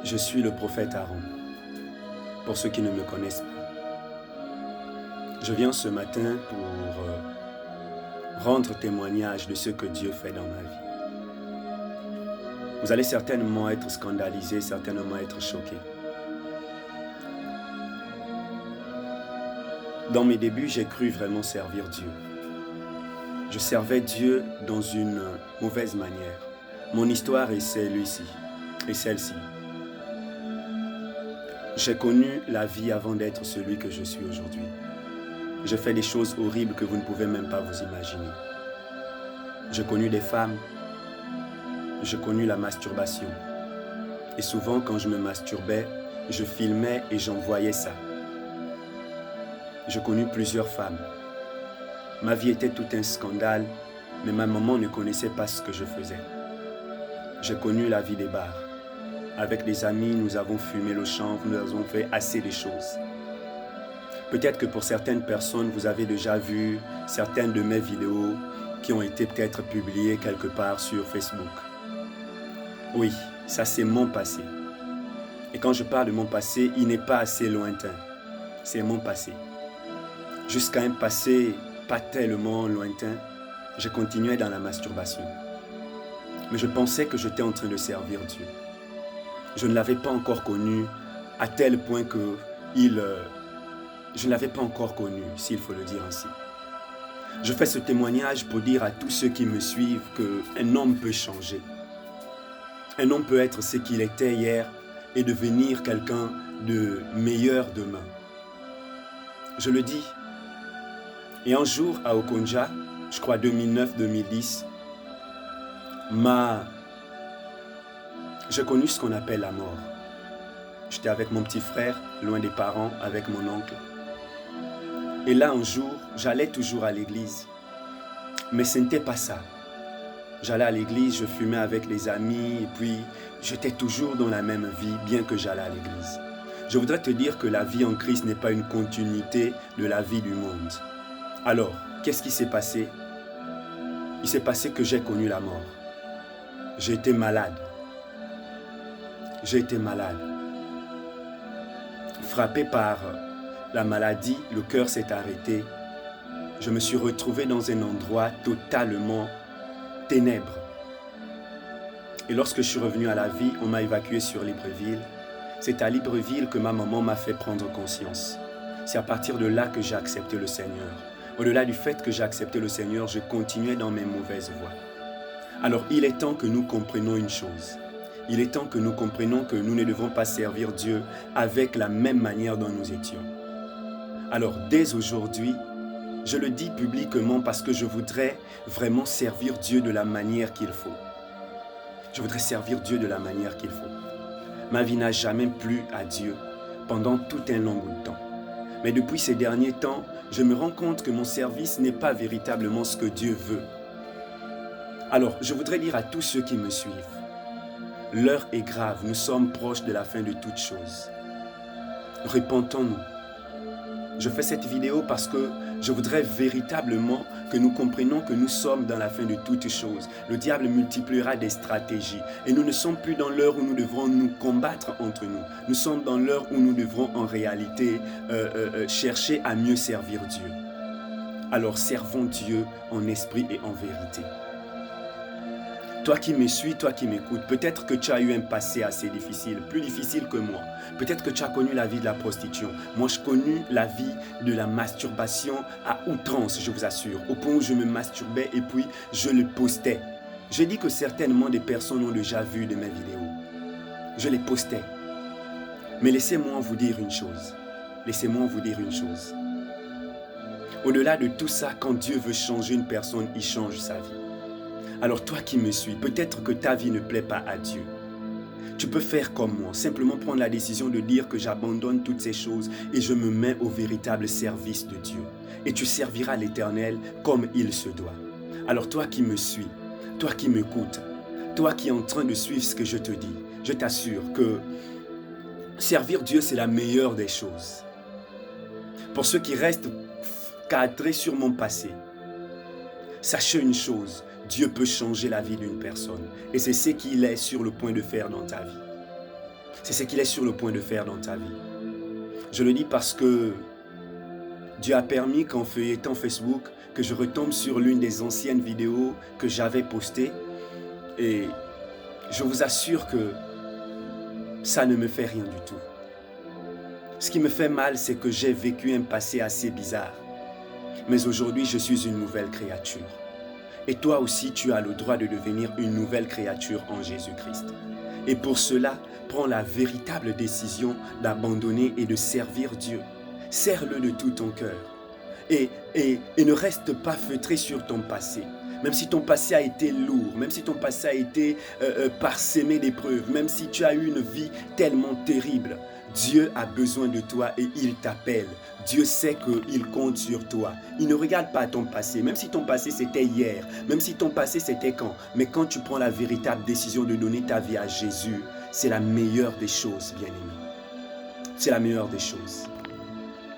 Je suis le prophète Aaron, pour ceux qui ne me connaissent pas. Je viens ce matin pour rendre témoignage de ce que Dieu fait dans ma vie. Vous allez certainement être scandalisés, certainement être choqués. Dans mes débuts, j'ai cru vraiment servir Dieu. Je servais Dieu dans une mauvaise manière. Mon histoire est celle-ci. J'ai connu la vie avant d'être celui que je suis aujourd'hui. J'ai fait des choses horribles que vous ne pouvez même pas vous imaginer. J'ai connu des femmes. J'ai connu la masturbation. Et souvent, quand je me masturbais, je filmais et j'envoyais ça. J'ai connu plusieurs femmes. Ma vie était tout un scandale, mais ma maman ne connaissait pas ce que je faisais. J'ai connu la vie des bars. Avec des amis, nous avons fumé le chanvre, nous avons fait assez de choses. Peut-être que pour certaines personnes, vous avez déjà vu certaines de mes vidéos qui ont été peut-être publiées quelque part sur Facebook. Oui, ça c'est mon passé. Et quand je parle de mon passé, il n'est pas assez lointain. C'est mon passé. Jusqu'à un passé pas tellement lointain, je continuais dans la masturbation. Mais je pensais que j'étais en train de servir Dieu. Je ne l'avais pas encore connu à tel point que je ne l'avais pas encore connu, s'il faut le dire ainsi. Je fais ce témoignage pour dire à tous ceux qui me suivent qu'un homme peut changer. Un homme peut être ce qu'il était hier et devenir quelqu'un de meilleur demain. Je le dis. Et un jour à Okonja, je crois 2009-2010, j'ai connu ce qu'on appelle la mort. J'étais avec mon petit frère, loin des parents, avec mon oncle. Et là, un jour, j'allais toujours à l'église. Mais ce n'était pas ça. J'allais à l'église, je fumais avec les amis, et puis j'étais toujours dans la même vie, bien que j'allais à l'église. Je voudrais te dire que la vie en Christ n'est pas une continuité de la vie du monde. Alors, qu'est-ce qui s'est passé? Il s'est passé que j'ai connu la mort. J'ai été malade. Frappé par la maladie, le cœur s'est arrêté. Je me suis retrouvé dans un endroit totalement ténèbres. Et lorsque je suis revenu à la vie, on m'a évacué sur Libreville. C'est à Libreville que ma maman m'a fait prendre conscience. C'est à partir de là que j'ai accepté le Seigneur. Au-delà du fait que j'ai accepté le Seigneur, je continuais dans mes mauvaises voies. Alors, il est temps que nous comprenions une chose. Il est temps que nous comprenions que nous ne devons pas servir Dieu avec la même manière dont nous étions. Alors, dès aujourd'hui, je le dis publiquement parce que je voudrais vraiment servir Dieu de la manière qu'il faut. Je voudrais servir Dieu de la manière qu'il faut. Ma vie n'a jamais plu à Dieu pendant tout un long bout de temps. Mais depuis ces derniers temps, je me rends compte que mon service n'est pas véritablement ce que Dieu veut. Alors, je voudrais dire à tous ceux qui me suivent, l'heure est grave, nous sommes proches de la fin de toutes choses. Repentons-nous. Je fais cette vidéo parce que je voudrais véritablement que nous comprenions que nous sommes dans la fin de toutes choses. Le diable multipliera des stratégies et nous ne sommes plus dans l'heure où nous devrons nous combattre entre nous. Nous sommes dans l'heure où nous devrons en réalité chercher à mieux servir Dieu. Alors servons Dieu en esprit et en vérité. Toi qui me suis, toi qui m'écoutes, peut-être que tu as eu un passé assez difficile, plus difficile que moi. Peut-être que tu as connu la vie de la prostitution. Moi, j'ai connu la vie de la masturbation à outrance, je vous assure. Au point où je me masturbais et puis je le postais. Je dis que certainement des personnes ont déjà vu de mes vidéos. Je les postais. Mais laissez-moi vous dire une chose. Au-delà de tout ça, quand Dieu veut changer une personne, il change sa vie. Alors toi qui me suis, peut-être que ta vie ne plaît pas à Dieu. Tu peux faire comme moi, simplement prendre la décision de dire que j'abandonne toutes ces choses et je me mets au véritable service de Dieu. Et tu serviras l'Éternel comme il se doit. Alors toi qui me suis, toi qui m'écoutes, toi qui es en train de suivre ce que je te dis, je t'assure que servir Dieu, c'est la meilleure des choses. Pour ceux qui restent cadrés sur mon passé, sachez une chose, Dieu peut changer la vie d'une personne. Et c'est ce qu'il est sur le point de faire dans ta vie. C'est ce qu'il est sur le point de faire dans ta vie. Je le dis parce que Dieu a permis qu'en feuilletant Facebook, que je retombe sur l'une des anciennes vidéos que j'avais postées. Et je vous assure que ça ne me fait rien du tout. Ce qui me fait mal, c'est que j'ai vécu un passé assez bizarre. Mais aujourd'hui, je suis une nouvelle créature. Et toi aussi, tu as le droit de devenir une nouvelle créature en Jésus-Christ. Et pour cela, prends la véritable décision d'abandonner et de servir Dieu. Sers-le de tout ton cœur. Et ne reste pas feutré sur ton passé. Même si ton passé a été lourd, même si ton passé a été parsemé d'épreuves, même si tu as eu une vie tellement terrible, Dieu a besoin de toi et il t'appelle. Dieu sait qu'il compte sur toi. Il ne regarde pas ton passé, même si ton passé c'était hier, même si ton passé c'était quand. Mais quand tu prends la véritable décision de donner ta vie à Jésus, c'est la meilleure des choses, bien-aimé. C'est la meilleure des choses.